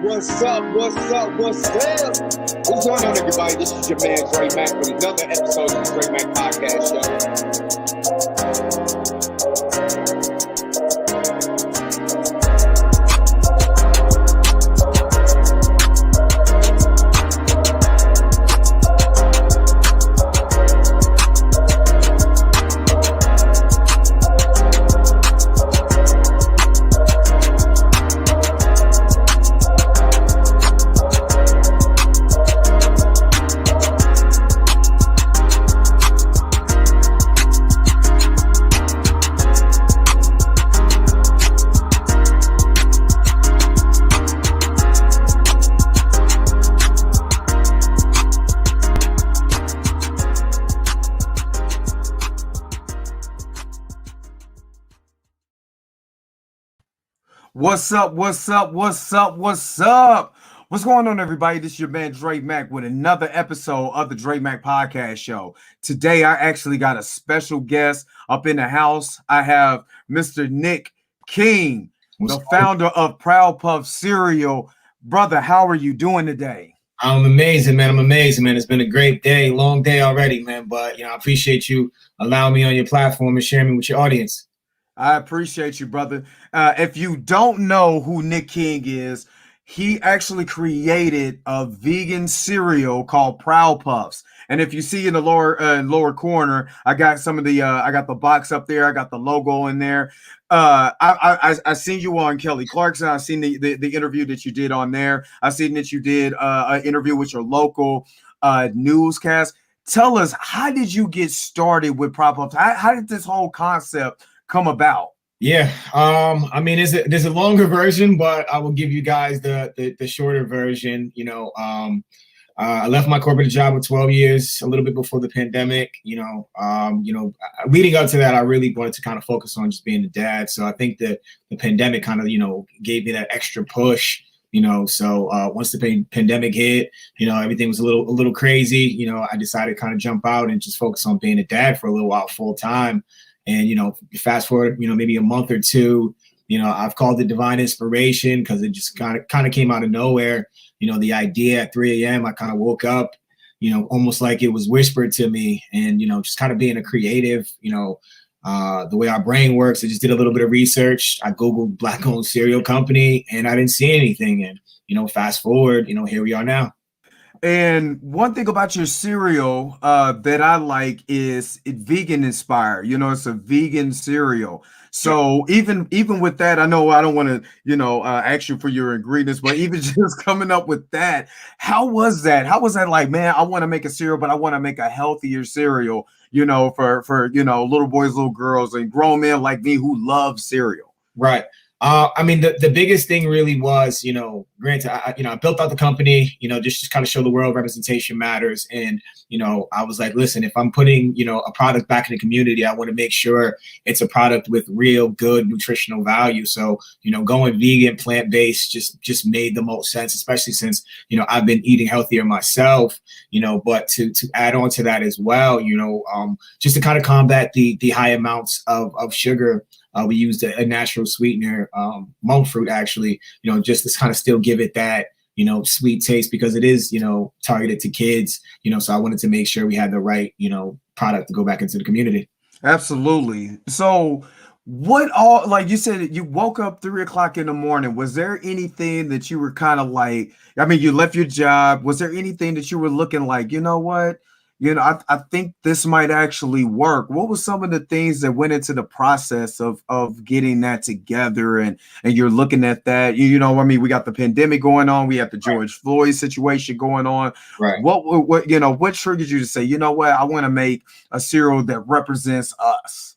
What's up? What's up? What's up? What's going on, everybody? This is your man Dre Mack with another episode of the Dre Mack Podcast What's up? What's up? What's up? What's up? What's going on, everybody? This is your man Dre Mack with another episode of the Dre Mack Podcast Show. Today, I actually got a special guest up in the house. I have Mr. Nic King, the founder of Proud Puff Cereal. Brother, how are you doing today? I'm amazing, man. It's been a great day, long day already, man. But, I appreciate you allowing me on your platform and sharing me with your audience. I appreciate you, brother. If you don't know who Nic King is, he actually created a vegan cereal called Proud Puffs. And if you see in the lower corner, I got some of the I got the box up there. I got the logo in there. I seen you on Kelly Clarkson. I seen the interview that you did on there. I seen that you did an interview with your local newscast. Tell us, how did you get started with Proud Puffs? How did this whole concept come about? Yeah, there's a longer version, but I will give you guys the shorter version. I left my corporate job with 12 years, a little bit before the pandemic. Leading up to that, I really wanted to kind of focus on just being a dad. So I think that the pandemic kind of gave me that extra push. So once the pandemic hit, everything was a little crazy. I decided to kind of jump out and just focus on being a dad for a little while, full time. And, fast forward, maybe a month or two, I've called it divine inspiration because it just kind of came out of nowhere. The idea at 3 a.m., I kind of woke up, almost like it was whispered to me. And, just kind of being a creative, the way our brain works, I just did a little bit of research. I Googled Black-owned cereal company and I didn't see anything. And, fast forward, here we are now. And one thing about your cereal that I like is it vegan inspired. It's a vegan cereal. So even with that, I know I don't want to, ask you for your ingredients, but even just coming up with that, how was that? How was that like, man, I want to make a cereal, but I want to make a healthier cereal, for little boys, little girls, and grown men like me who love cereal. Right. The biggest thing really was, granted, I built out the company, just kind of show the world representation matters. And, I was like, listen, if I'm putting, a product back in the community, I want to make sure it's a product with real good nutritional value. So, going vegan, plant-based just made the most sense, especially since, I've been eating healthier myself, but to add on to that as well, just to kind of combat the high amounts of sugar. We used a natural sweetener, monk fruit, actually, just to kind of still give it that, sweet taste because it is, targeted to kids, so I wanted to make sure we had the right, product to go back into the community. Absolutely. So what all, like you said, you woke up 3 o'clock in the morning. Was there anything that you were kind of like, you left your job. Was there anything that you were looking like, you know what? I think this might actually work. What was some of the things that went into the process of getting that together? And you're looking at that, we got the pandemic going on. We have the George Floyd situation going on. Right. What triggered you to say, you know what, I want to make a cereal that represents us?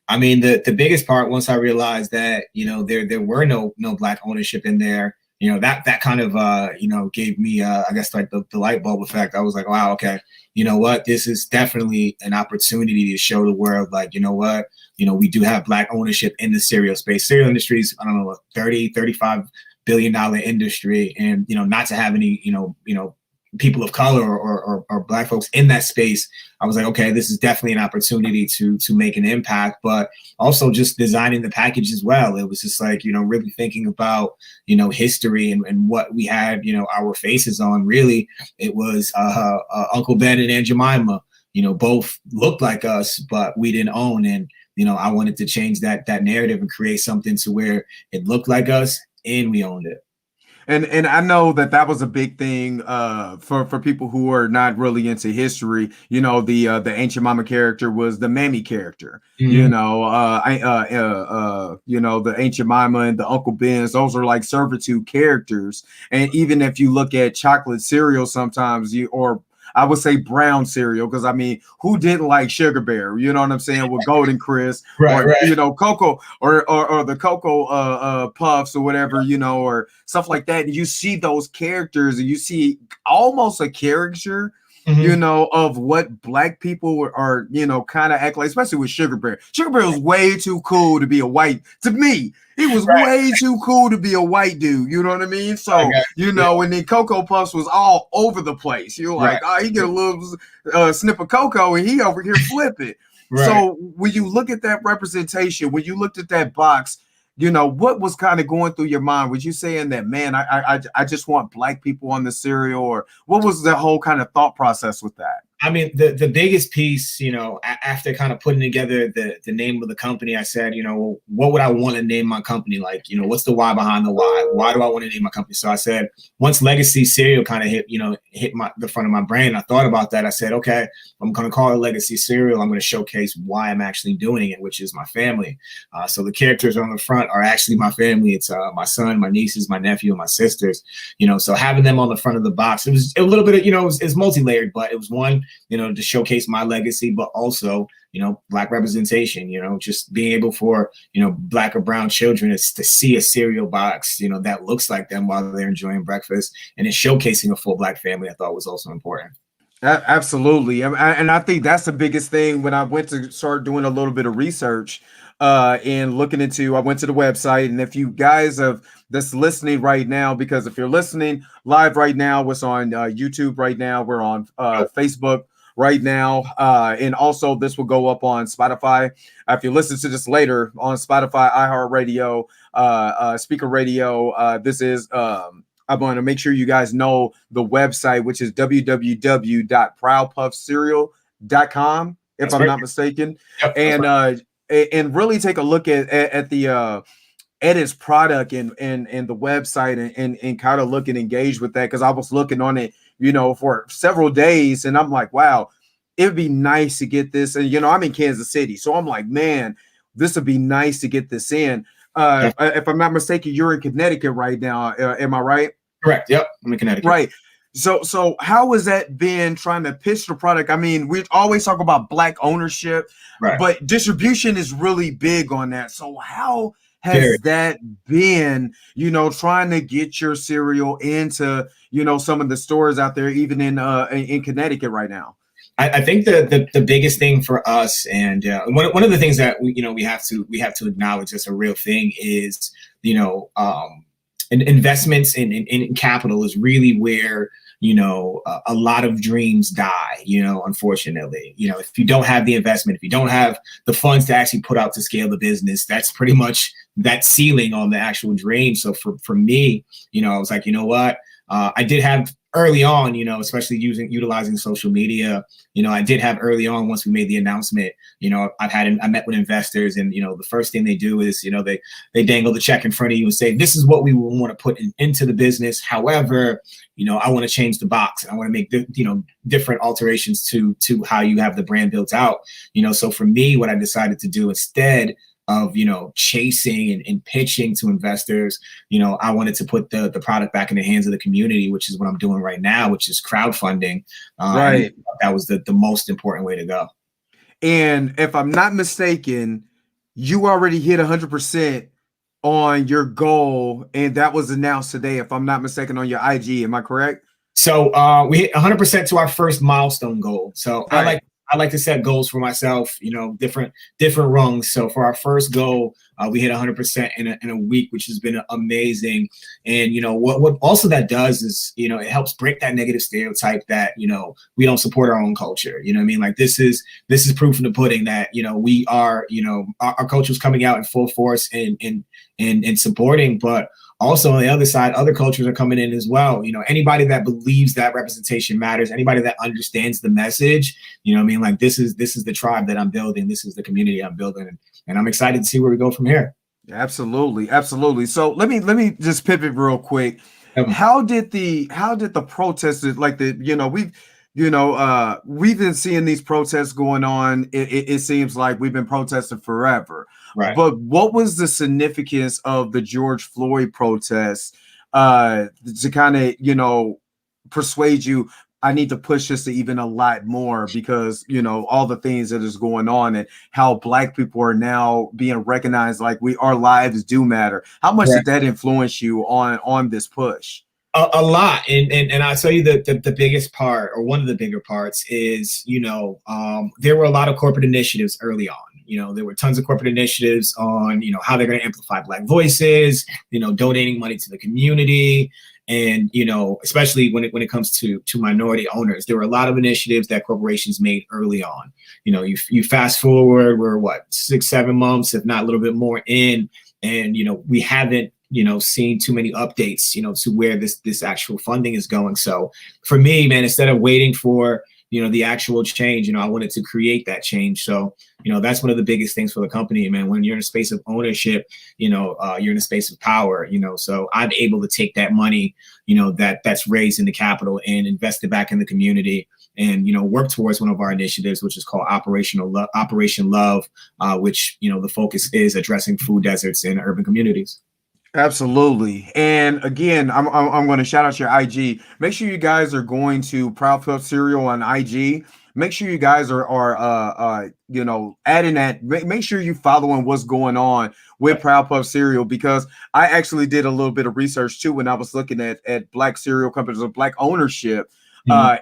The biggest part, once I realized that, there were no Black ownership in there, that kind of, gave me, I guess, like the light bulb effect. I was like, wow, okay, you know what? This is definitely an opportunity to show the world, like, we do have Black ownership in the cereal space. Cereal industry is, I don't know, $30-35 billion industry. And, not to have any, people of color or black folks in that space, I was like, okay, this is definitely an opportunity to make an impact, but also just designing the package as well. It was just like, really thinking about, history and what we had, our faces on. Really, it was Uncle Ben and Aunt Jemima, both looked like us, but we didn't own. And, I wanted to change that narrative and create something to where it looked like us and we owned it. And I know that was a big thing for people who are not really into history. The Ancient Mama character was the Mammy character. Mm-hmm. The Ancient Mama and the Uncle Ben's, those are like servitude characters. And even if you look at chocolate cereal, sometimes I would say brown cereal, because I mean, who didn't like Sugar Bear? You know what I'm saying? With Golden Crisp, right. Cocoa or the Cocoa Puffs or whatever, or stuff like that. And you see those characters, and you see almost a caricature, of what black people are, kind of act like, especially with Sugar Bear. Sugar Bear was way too cool to be a white. To me, he was way too cool to be a white dude. You know what I mean? So, and then Cocoa Puffs was all over the place. You're like, he get a little snip of cocoa and he over here flip it. Right. So when you look at that representation, when you looked at that box, what was kind of going through your mind? Was you saying that, man, I just want black people on the cereal, or what was the whole kind of thought process with that? I mean, the biggest piece, after kind of putting together the name of the company, I said, what would I want to name my company? Like, what's the why behind the why? Why do I want to name my company? So I said, once Legacy Cereal kind of hit the front of my brain, I thought about that. I said, okay, I'm going to call it Legacy Cereal. I'm going to showcase why I'm actually doing it, which is my family. So the characters on the front are actually my family. It's my son, my nieces, my nephew, and my sisters. So having them on the front of the box, it was a little bit of, it's multi-layered, but it was one, to showcase my legacy, but also, black representation, just being able for, black or brown children to see a cereal box, that looks like them while they're enjoying breakfast, and it's showcasing a full black family, I thought was also important. Absolutely. And I think that's the biggest thing when I went to start doing a little bit of research and looking into, I went to the website, and if you guys that's listening right now, because if you're listening live right now, what's on YouTube right now, we're on Facebook right now. And also this will go up on Spotify. If you listen to this later on Spotify, iHeartRadio, Speaker Radio, this is, I want to make sure you guys know the website, which is www.proudpuffcereal.com, if I'm not mistaken. Yep, and really take a look at the its product and the website and kind of look and engage with that, because I was looking on it, for several days, and I'm like, wow, it'd be nice to get this. And I'm in Kansas City, so I'm like, man, this would be nice to get this in. If I'm not mistaken, you're in Connecticut right now. Am I right? Correct. Yep, I'm in Connecticut. Right. So how has that been trying to pitch the product? I mean, we always talk about black ownership, right, but distribution is really big on that. So how has that been, trying to get your cereal into, some of the stores out there, even in Connecticut right now? I think the biggest thing for us, and one of the things that we have to acknowledge as a real thing is, investments in capital is really where, a lot of dreams die, unfortunately. If you don't have the investment, if you don't have the funds to actually put out to scale the business, that's pretty much that ceiling on the actual dream. So for me, I was like, what? I did have early on, especially utilizing social media, I did have early on, once we made the announcement, I met with investors, and, the first thing they do is, they dangle the check in front of you and say, this is what we want to put into the business. However, I want to change the box. I want to make, different alterations to how you have the brand built out. So for me, what I decided to do instead of, chasing and pitching to investors, I wanted to put the product back in the hands of the community, which is what I'm doing right now, which is crowdfunding. Right. That was the most important way to go. And if I'm not mistaken, you already hit 100% on your goal, and that was announced today, if I'm not mistaken, on your IG. Am I correct? So we hit 100% to our first milestone goal. So right. I like to set goals for myself, you know, different rungs. So for our first goal, we hit 100% in a week, which has been amazing. And, you know, what also that does is, you know, it helps break that negative stereotype that, you know, we don't support our own culture. You know what I mean? Like this is proof in the pudding that, you know, we are, you know, our culture is coming out in full force and supporting, but also on the other side, other cultures are coming in as well. You know, anybody that believes that representation matters, anybody that understands the message, you know what I mean? Like this is the tribe that I'm building. This is the community I'm building. And I'm excited to see where we go from here. Absolutely. Absolutely. So let me just pivot real quick. How did the protesters, like we've been seeing these protests going on. It seems like we've been protesting forever. Right. But what was the significance of the George Floyd protests to kind of, you know, persuade you, I need to push this to even a lot more because, you know, all the things that is going on and how Black people are now being recognized, like our lives do matter. How much did that influence you on this push? A lot. And I'll tell you the biggest part, or one of the bigger parts, is, you know, there were a lot of corporate initiatives early on. You know, there were tons of corporate initiatives on, you know, how they're going to amplify Black voices, you know, donating money to the community. And, you know, especially when it comes to minority owners, there were a lot of initiatives that corporations made early on. You know, you fast forward, we're 6-7 months, if not a little bit more in, and, you know, we haven't, you know, seen too many updates, you know, to where this actual funding is going. So for me, man, instead of waiting for, you know, the actual change, you know, I wanted to create that change. So, you know, that's one of the biggest things for the company, man. When you're in a space of ownership, you know, you're in a space of power, you know, so I'm able to take that money, you know, that's raised in the capital and invest it back in the community and, you know, work towards one of our initiatives, which is called Operation Love, which, you know, the focus is addressing food deserts in urban communities. Absolutely. And again, I'm going to shout out your IG. Make sure you guys are going to Proud Pup Cereal on IG. Make sure you guys are you know, adding that. Make sure you following what's going on with Proud Pup Cereal, because I actually did a little bit of research too when I was looking at Black cereal companies or Black ownership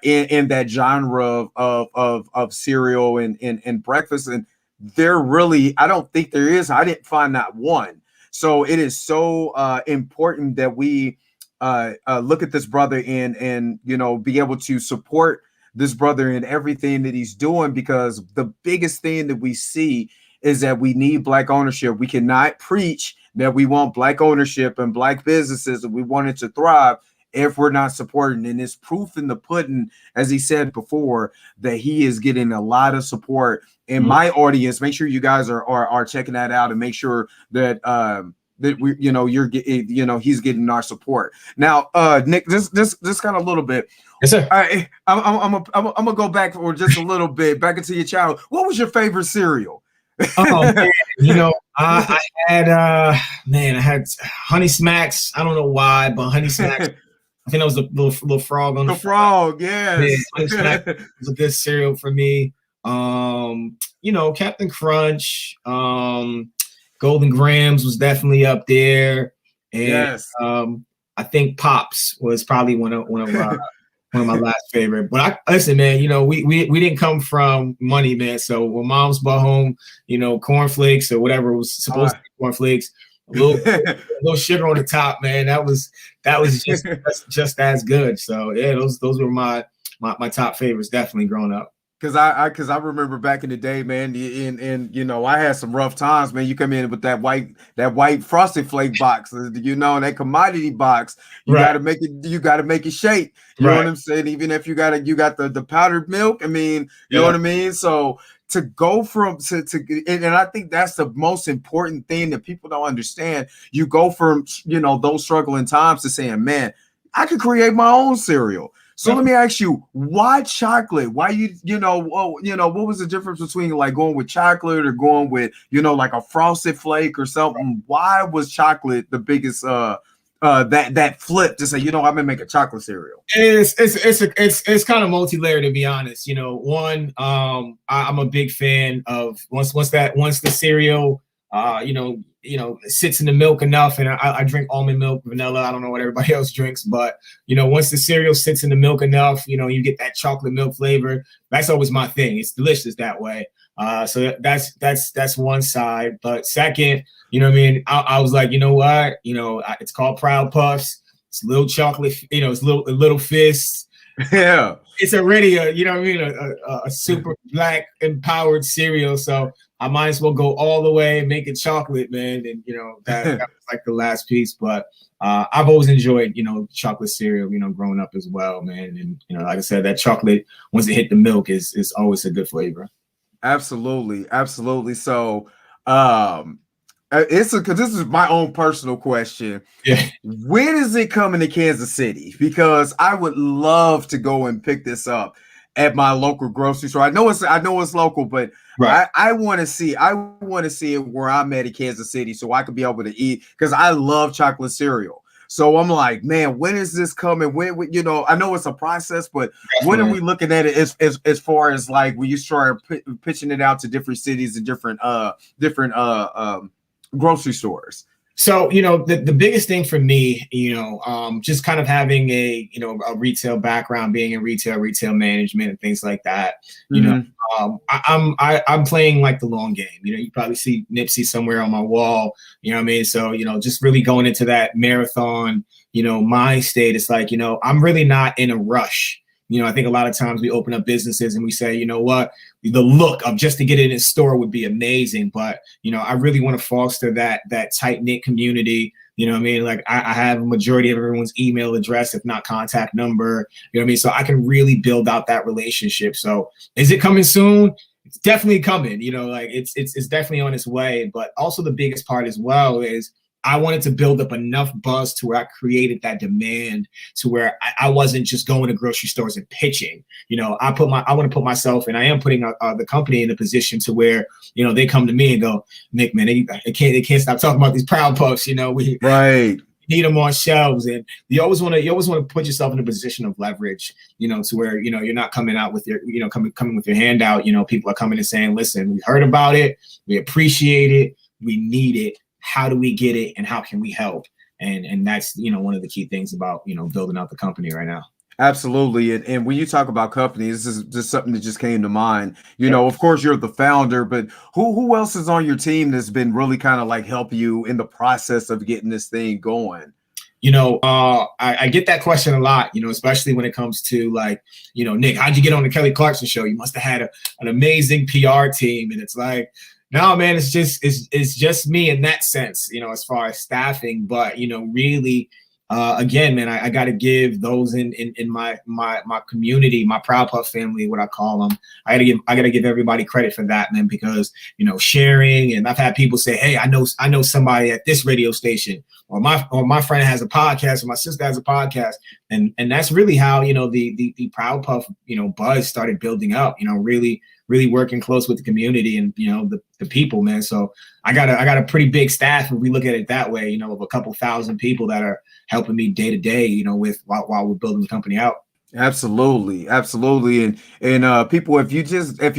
in that genre of cereal and breakfast. And there really, I don't think there is. I didn't find that one. So it is so important that we look at this brother and you know, be able to support this brother in everything that he's doing, because the biggest thing that we see is that we need Black ownership. We cannot preach that we want Black ownership and Black businesses and we want it to thrive if we're not supporting. And it's proof in the pudding, as he said before, that he is getting a lot of support in my audience. Make sure you guys are checking that out and make sure that that we, you know, he's getting our support. Now, Nick, just kind of a little bit. Yes, sir. I'm gonna go back for just a little bit back into your childhood. What was your favorite cereal? Oh man, you know, I had Honey Smacks. I don't know why, but Honey Smacks. I think that was the little frog on the frog. Yes, Honey Smacks was a good cereal for me. You know, Captain Crunch, Golden Grams was definitely up there, and yes. I think Pops was probably one of my last favorite. But listen, man, you know, we didn't come from money, man. So when Mom's brought home, you know, cornflakes or whatever was supposed to be cornflakes, a little sugar on the top, man. That was just as good. So yeah, those were my top favorites, definitely growing up. Cause I remember back in the day, man, and you know, I had some rough times, man. You come in with that white Frosted Flake box, you know, that commodity box. You gotta make it shake. You know what I'm saying? Even if you got the powdered milk, I mean, you know what I mean? So to go from and I think that's the most important thing that people don't understand. You go from, you know, those struggling times to saying, man, I could create my own cereal. So let me ask you, why chocolate? Why you know, what was the difference between like going with chocolate or going with, you know, like a Frosted Flake or something? Why was chocolate the biggest that flip to say, you know, I'm gonna make a chocolate cereal? It's kind of multi-layered, to be honest. You know, one, I'm a big fan of once the cereal, you know, sits in the milk enough, and I drink almond milk, vanilla. I don't know what everybody else drinks, but once the cereal sits in the milk enough, you get that chocolate milk flavor. That's always my thing. It's delicious that way. So that's one side. But second, I was like, what? It's called Proud Puffs. It's little chocolate, it's little fists. Yeah. It's already a super black empowered cereal. So I might as well go all the way and make it chocolate, man. And that was like the last piece. But I've always enjoyed, chocolate cereal, growing up as well, man. And like I said, that chocolate, once it hit the milk, is always a good flavor. Absolutely. So because this is my own personal question. Yeah. When is it coming to Kansas City? Because I would love to go and pick this up at my local grocery store. I know it's local, but right. I want to see it where I'm at in Kansas City so I could be able to eat, because I love chocolate cereal. So I'm like, man, when is this coming? When I know it's a process, but when are we looking at it as far as like when you start pitching it out to different cities and different grocery stores? So, the biggest thing for me, just kind of having a retail background, being in retail management and things like that, I'm playing like the long game. You probably see Nipsey somewhere on my wall, you know what I mean? So, just really going into that marathon, mind state. It's like, I'm really not in a rush. I think a lot of times we open up businesses and we say, you know what, the look of just to get it in a store would be amazing. But, I really want to foster that tight knit community. You know what I mean? Like I have a majority of everyone's email address, if not contact number, you know what I mean? So I can really build out that relationship. So is it coming soon? It's definitely coming, like it's definitely on its way. But also the biggest part as well is I wanted to build up enough buzz to where I created that demand to where I wasn't just going to grocery stores and pitching. I want to put myself, and I am putting the company in a position to where, they come to me and go, Nick, man, they can't stop talking about these Proud Puffs. We need them on shelves. And you always want to put yourself in a position of leverage, to where, you're not coming out with your, coming with your hand out. People are coming and saying, listen, we heard about it. We appreciate it. We need it. How do we get it, and how can we help? And that's, one of the key things about, building out the company right now. Absolutely. And when you talk about companies, this is just something that just came to mind. Of course, you're the founder, but who else is on your team that's been really kind of like help you in the process of getting this thing going? I get that question a lot, especially when it comes to like, Nick, how'd you get on the Kelly Clarkson show? You must have had an amazing PR team. And it's like, no, man, it's just me in that sense, as far as staffing. But, really, again, man, I got to give those in my community, my Proud Puff family, what I call them. I got to give everybody credit for that, man, because, sharing. And I've had people say, hey, I know somebody at this radio station, or my friend has a podcast, or my sister has a podcast. And that's really how, the Proud Puff, buzz started building up, really working close with the community and, the people, man. So I got a pretty big staff, if we look at it that way, of a couple thousand people that are helping me day to day, while we're building the company out. Absolutely. And people, if you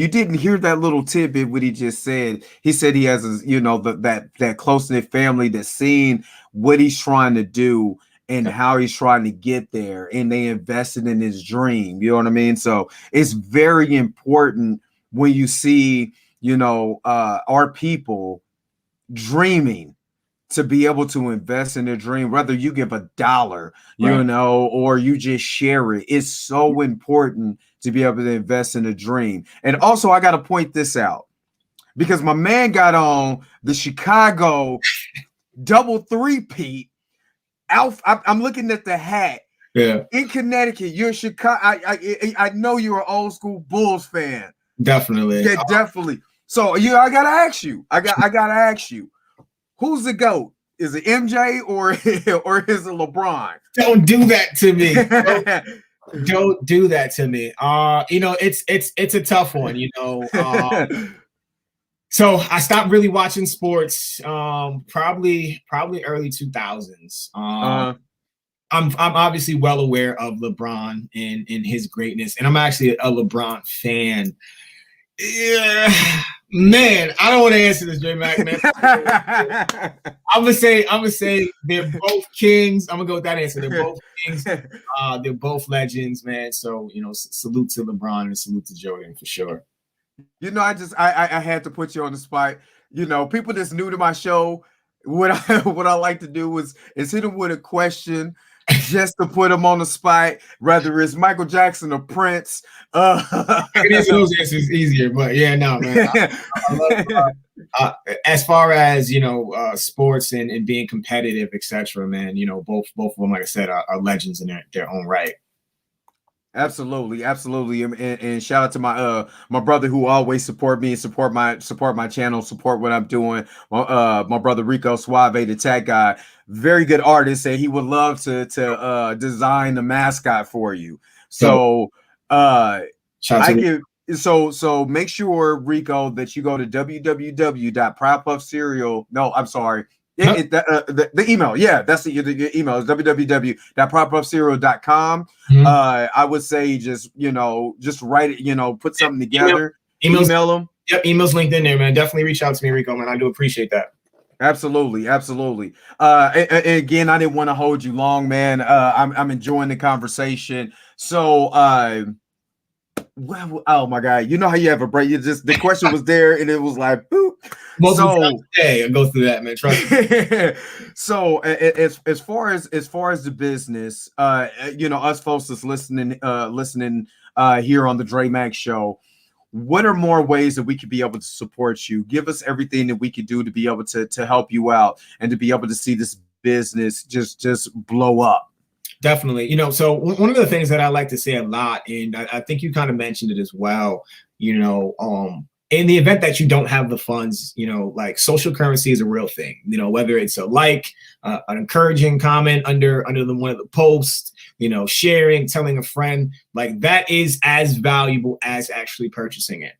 didn't hear that little tidbit, what he just said, he said he has, that close-knit family that's seen what he's trying to do and how he's trying to get there, and they invested in his dream. You know what I mean? So it's very important when you see, our people dreaming to be able to invest in their dream, whether you give $1, or you just share it. It's so important to be able to invest in a dream. And also, I got to point this out, because my man got on the Chicago double three-peat. I'm looking at the hat. Yeah. In Connecticut, you're Chicago. I know you're an old school Bulls fan. Definitely. Yeah, definitely. So I gotta ask you. I gotta ask you. Who's the GOAT? Is it MJ or is it LeBron? Don't do that to me. Don't do that to me. It's a tough one. So I stopped really watching sports. Probably early 2000s. I'm obviously well aware of LeBron and his greatness, and I'm actually a LeBron fan. Yeah, Man, I don't want to answer this, J Mac, man. I'm gonna say they're both kings. I'm gonna go with that answer. They're both kings. They're both legends, man. So salute to LeBron and salute to Jordan for sure. I had to put you on the spot. People that's new to my show, what I like to do is hit them with a question just to put them on the spot, whether it's Michael Jackson or Prince. I can answer those answers easier, but yeah, no, man. I love, as far as sports and being competitive, etc., man. Both of them, like I said, are legends in their own right. Absolutely, and shout out to my brother who always support me and support my channel, support what I'm doing. My brother Rico Suave, the tag guy, very good artist, and he would love to design the mascot for you. So so make sure, Rico, that you go to www.proudpuffcereal. No, I'm sorry. The email, that's the email is www.proudpuffcereal.com. I would say just write it, put something together, email them. Yep, email's linked in there, man. Definitely reach out to me, Rico, man. I do appreciate that. Absolutely. And again, I didn't want to hold you long, man. I'm enjoying the conversation. So well, oh my God, you know how you have a break. The question was there and it was like boop. Today I go through that, man. Trust me. So as far as the business, us folks that's listening here on the Dre Max Show, what are more ways that we could be able to support you? Give us everything that we could do to be able to help you out and to be able to see this business just blow up. Definitely. So one of the things that I like to say a lot, and I think you kind of mentioned it as well, in the event that you don't have the funds, like social currency is a real thing, whether it's an encouraging comment under one of the posts, sharing, telling a friend, like that is as valuable as actually purchasing it.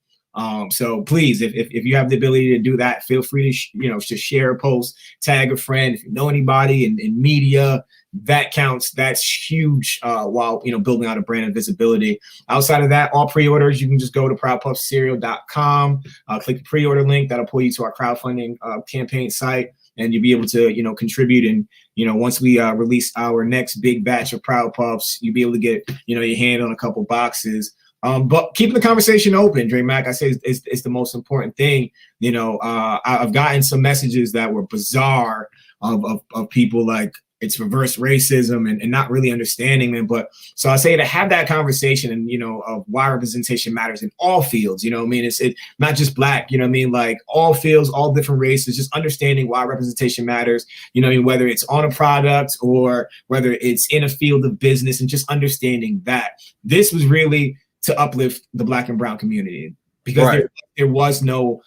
So please, if you have the ability to do that, feel free to, to share a post, tag a friend. If you know anybody in media, that counts. That's huge while, building out a brand and visibility. Outside of that, all pre-orders, you can just go to proudpuffcereal.com, click the pre-order link. That'll pull you to our crowdfunding campaign site, and you'll be able to, contribute. And, once we release our next big batch of Proud Puffs, you'll be able to get, your hand on a couple boxes. But keeping the conversation open, Dre Mac, I say is the most important thing. I've gotten some messages that were bizarre of people like it's reverse racism and not really understanding them. But so I say to have that conversation and, of why representation matters in all fields, it's not just Black, like all fields, all different races, just understanding why representation matters, whether it's on a product or whether it's in a field of business, and just understanding that this was really to uplift the Black and brown community, because there was no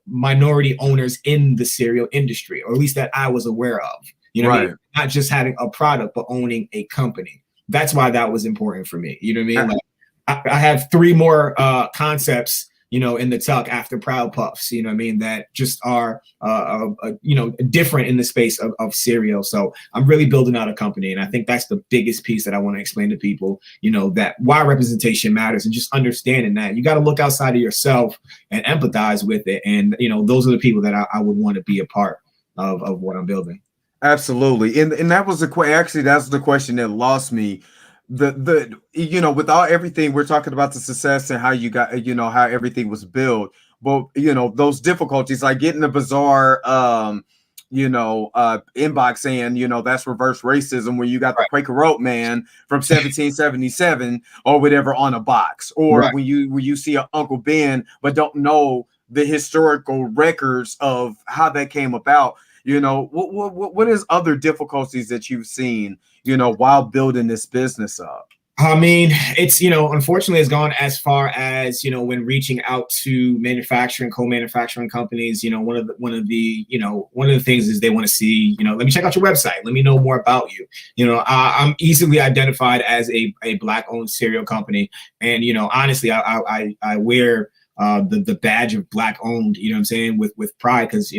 minority owners in the cereal industry, or at least that I was aware of. Not just having a product, but owning a company. That's why that was important for me. You know what I mean? Like I have 3 more concepts, in the tuck after Proud Puffs, that just are, different in the space of cereal. So I'm really building out a company. And I think that's the biggest piece that I want to explain to people, that why representation matters, and just understanding that you got to look outside of yourself and empathize with it. And, those are the people that I would want to be a part of what I'm building. Absolutely. And that was that's the question that lost me. With all everything we're talking about, the success and how you got, how everything was built, but those difficulties, like getting a bizarre inbox saying, that's reverse racism, when you got the Quaker Oat man from 1777 or whatever on a box, or when you see an Uncle Ben but don't know the historical records of how that came about. What is other difficulties that you've seen, while building this business up? I mean, it's, unfortunately, it's gone as far as, when reaching out to manufacturing, co-manufacturing companies, one of the things is they want to see, let me check out your website. Let me know more about you. I'm easily identified as a Black owned cereal company. And, honestly, I wear the badge of Black owned, you know what I'm saying, with pride, because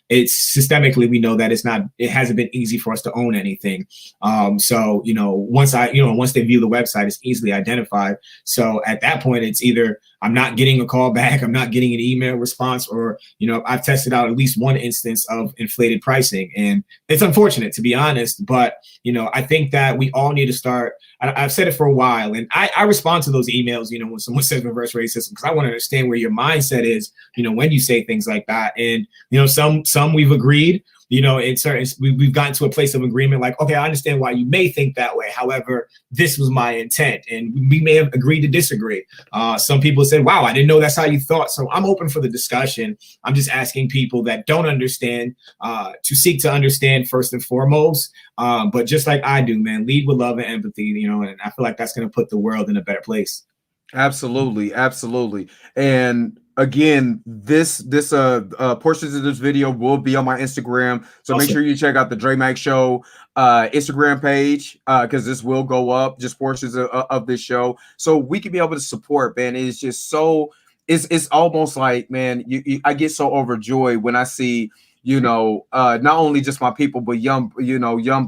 it's systemically, we know that it hasn't been easy for us to own anything. So once they view the website, it's easily identified. So at that point, it's either I'm not getting a call back, I'm not getting an email response, or I've tested out at least one instance of inflated pricing, and it's unfortunate, to be honest. But I think that we all need to start. I've said it for a while, and I respond to those emails, when someone says reverse racism, because I want to understand where your mindset is, when you say things like that. And some we've agreed, in certain, we've gotten to a place of agreement, like, okay, I understand why you may think that way. However, this was my intent, and we may have agreed to disagree. Some people said, wow, I didn't know that's how you thought. So I'm open for the discussion. I'm just asking people that don't understand to seek to understand first and foremost. But just like I do, man, lead with love and empathy, and I feel like that's going to put the world in a better place. Absolutely. Absolutely. And again, this portions of this video will be on my Instagram. So Awesome. Make sure you check out the Dre Mac Show Instagram page, because this will go up, just portions of this show, so we can be able to support, man. It's just so it's almost like, man, I get so overjoyed when I see, not only just my people, but young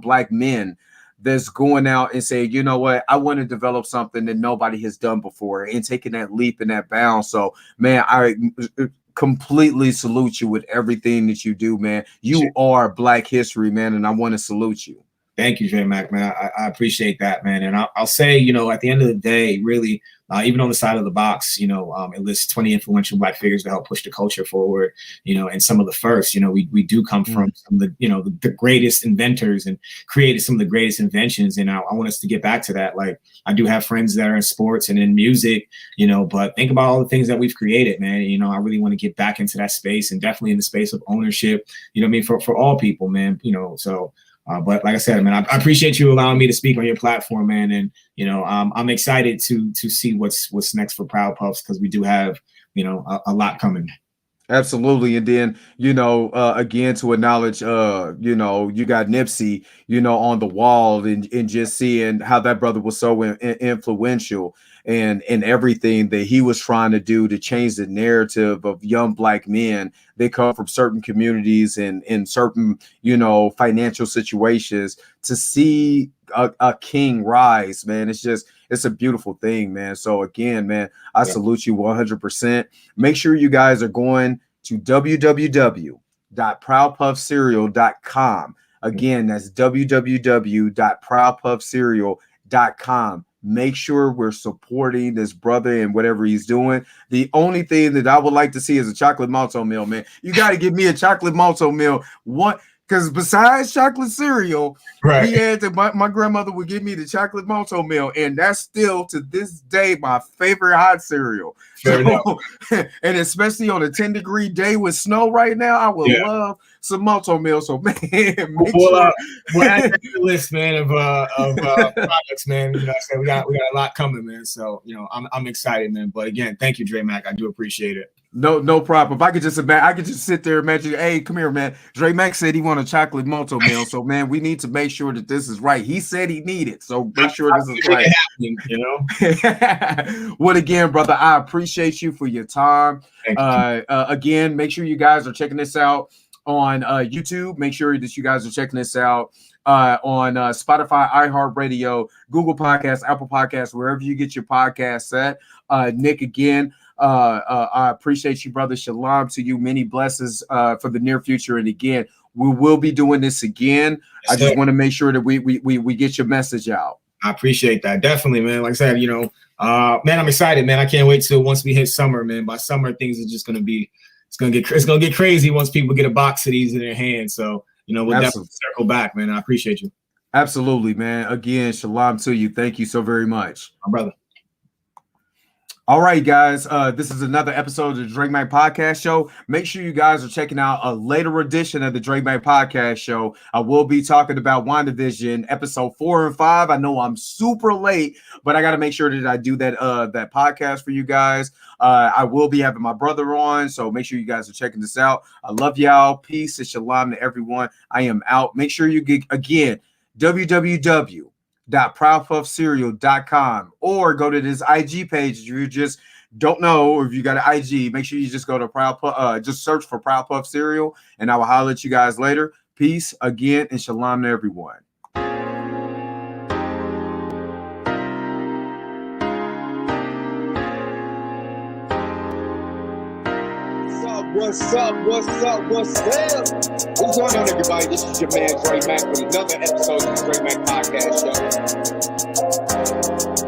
Black men that's going out and saying, you know what, I want to develop something that nobody has done before, and taking that leap and that bound. So, man, I completely salute you with everything that you do, man. You are Black history, man, and I want to salute you. Thank you, J Mac, man. I appreciate that, man. And I'll say, at the end of the day, really, even on the side of the box, it lists 20 influential Black figures to help push the culture forward, and some of the first, we do come from some of the, the greatest inventors and created some of the greatest inventions. And I want us to get back to that. Like, I do have friends that are in sports and in music, but think about all the things that we've created, man. I really want to get back into that space, and definitely in the space of ownership, for all people, man, so. But like I said, man, I appreciate you allowing me to speak on your platform, man. And, I'm excited to see what's next for Proud Puffs, because we do have, a lot coming. Absolutely. And then, again, to acknowledge, you got Nipsey, on the wall, and just seeing how that brother was so influential and everything that he was trying to do to change the narrative of young Black men. They come from certain communities and in certain, financial situations, to see a king rise, man. It's a beautiful thing, man. So again, man, I salute you 100%. Make sure you guys are going to www.proudpuffcereal.com. Again, that's www.proudpuffcereal.com. Make sure we're supporting this brother and whatever he's doing. The only thing that I would like to see is a chocolate malto meal, man. You got to give me a chocolate malto meal. What? Because besides chocolate cereal, right, we had to, my grandmother would give me the chocolate malto meal, and that's still to this day my favorite hot cereal. So, and especially on a 10-degree day with snow right now, I would love some malto meal. So, man, we'll add that to the list, man, of products, man. I said we got a lot coming, man. So I'm excited, man. But again, thank you, Dre Mac. I do appreciate it. No problem. If I could just sit there and imagine, hey, come here, man. Dre Mac said he want a chocolate malto meal. So, man, we need to make sure that this is right. He said he needed it. So make sure this is right. Well, again, brother, I appreciate you for your time. Again, make sure you guys are checking this out on YouTube. Make sure that you guys are checking this out on Spotify, iHeartRadio, Google Podcasts, Apple Podcasts, wherever you get your podcasts at. Nick, again, I appreciate you, brother. Shalom to you. Many blessings for the near future. And again, we will be doing this again. I just want to make sure that we get your message out. I appreciate that. Definitely, man. Like I said, man, I'm excited, man. I can't wait till once we hit summer, man. By summer, things are just going to be, it's going to get crazy once people get a box of these in their hands. So, we'll definitely circle back, man. I appreciate you. Absolutely, man. Again, shalom to you. Thank you so very much. My brother. All right, guys, this is another episode of the Dre Mac Podcast Show. Make sure you guys are checking out a later edition of the Dre Mac Podcast Show. I will be talking about WandaVision episode 4 and 5. I know I'm super late, but I got to make sure that I do that podcast for you guys. I will be having my brother on, so make sure you guys are checking this out. I love y'all. Peace and shalom to everyone. I am out. Make sure you get, again, www.proudpuffcereal.com, or go to this IG page. You just don't know if you got an IG, make sure you just go to Proud Puff, just search for Proud Puff cereal, and I will holler at you guys later. Peace again, and shalom to everyone. What's up? What's up? What's up? What's going on, everybody? This is your man Dre Mack with another episode of the Dre Mack Podcast Show.